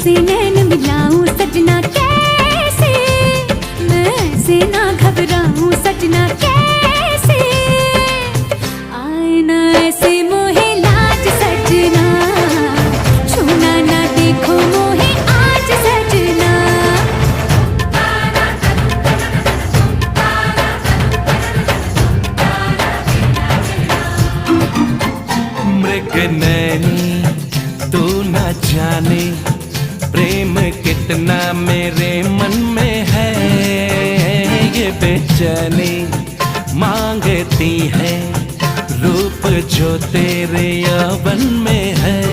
तुमसे नैन मिलाऊं सजना कैसे, मैं ऐसे ना घबराऊं सजना कैसे, आए ना ऐसे मोहे लाज सजना, छूना ना देखो मोहे आज सजना। मृग नैनी तू न जाने प्रेम कितना मेरे मन में है, ये बेचैनी मांगती है रूप जो तेरे यौवन में है।